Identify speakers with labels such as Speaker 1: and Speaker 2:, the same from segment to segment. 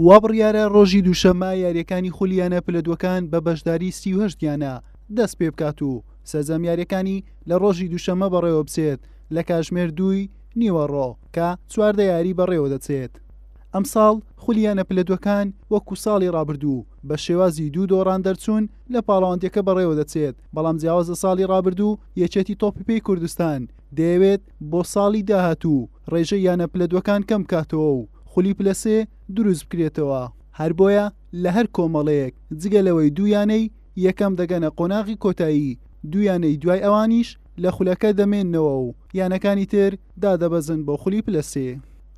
Speaker 1: وا بڕیارە ڕۆژی دووشەممە یاریەکانی خولیانە پلەدوەکان بە بەشداری 38 یانە دەست پێ بکات و سەرجەم یاریەکانی لە ڕۆژی دووشەممە بەڕێوە بچێت لە کاتژمێر 2 نیوەڕۆ کە چواردە یاری بەڕێوە دەچێت. ئەم ساڵ خولیانە پلەدوەکان وەکو ساڵی ڕابردوو بە شێوازی 2 دۆڕان دەرچوون لە پاڵەوانتیەکە بەڕێوە دەچێت، بەڵام جیاوازە ساڵی ڕابردوو یەکێتی تۆپی کوردستان دەیەوێت بۆ ساڵی داهاتوو ڕێژەی یانە پلەدوەکان کەم کاتەوە و خولی پلەسێ دروست بکرێتەوە. هەر بۆیە لە هەر کۆمەڵەیەک جگەلەوەی 2 یانەی یەکەم دەگەنە قۆناغی کۆتایی، 2 یانەی دوای ئەوانیش لە خولەکە دەمێننەوە و یانەکانی تر دادەبەزن بۆ خولی پلەسێ.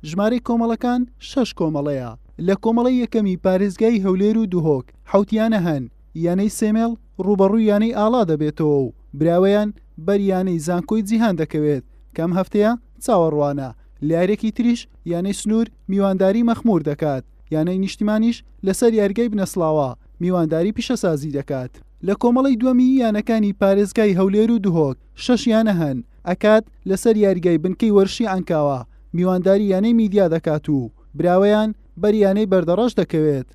Speaker 1: ژمارەی کۆمەڵەکان 6 کۆمەڵەیە. لە کۆمەڵی یەکەمی پارێزگای هەولێر و دوهۆک حوتیانە هەن، یانەی سێمێڵ ڕوبەڕووی یانەی ئاڵا دەبێتەوە و براوەیان بەر یانەی زانکۆی جیهان دەکەوێت کەم هەفتەیە چاوەڕوانە. لارێکی تریش یانەی سنوور میوانداری مەخمور دەکات، یانەی نیشتیمانیش لەسەر یارگەی بنەسڵاوە میوانداری پیشەسازی دەکات. لە کۆمەڵی دووەمی یانەکانی پارێزگای هەولێر و دوهۆک 6 یانە هەن، ئەکات لەسەر یارگای بنکەی وەرشی ئەنکاوە میوانداری یانەی میدیا دەکات و براوەیان بەر یانەی بەردەڕەش دەکەوێت.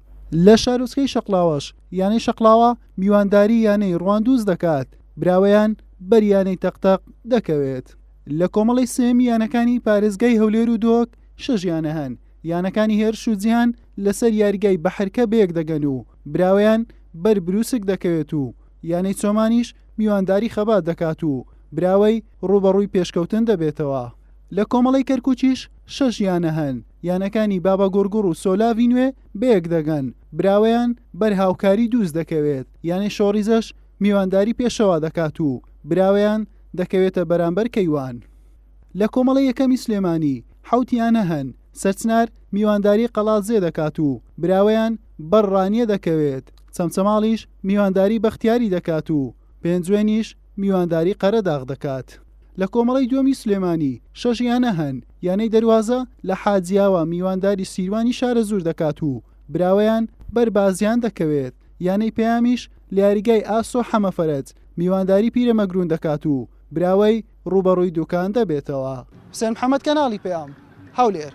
Speaker 1: لە شارۆچکەی شەقلاوەش یانەی شەقلاوە میوانداری یانەی ڕواندوز دەکات، براوەیان بەر یانەی تەقتەق دەکەوێت. لە کۆمەڵی سێمی یانەکانی پارێزگای هەولێر و دۆک 6 یانە هەن، یانەکانی هێرش و جیهان لەسەر یاریگای بەحرکە بەیەک دەگەن و براوەیان بەر بروسک دەکەوێت و یانەی چۆمانیش میوانداری خەبات دەکات و براوەی ڕوبەڕووی پێشکەوتن دەبێتەوە. لە کۆمەڵی کەرکوچیش 6 یانە هەن، یانەکانی بابە گۆرگوڕ و سۆلاوی نوێ بەیەک دەگەن، براوەیان بەر هاوکاری دووز دەکەوێت، یانەی شۆڕیزەش میوانداری پێشەوە دەکات و براوەیان دەکەوێتە بەرامبەر کەیوان. لە کۆمەڵی یەکەمی سلێمانی 7 یانە هەن، سەرچنار میوانداری قەڵازێ دەکات و براوەیان بەر ڕانیە دەکەوێت، چەمچەماڵیش میوانداری بەختیاری دەکات و پێنجوێنیش میوانداری قەرەداغ دەکات. لە کۆمەڵی دووەمی سلێمانی 6 یانە هەن، یانەی دەروازە لە حاجیاوە میوانداری سیروانی شارە زوور دەکات و براوەیان بەر بازیان دەکەوێت، یانەی پەیامیش لە یاریگای ئاسۆ حەمەفەرەج میوانداری پیرەمەگرون دەکات و براوەی ڕوبەڕووی دوکان دەبێتەوە. حوسێن محەممەد کەناڵی پەیام هەولێر.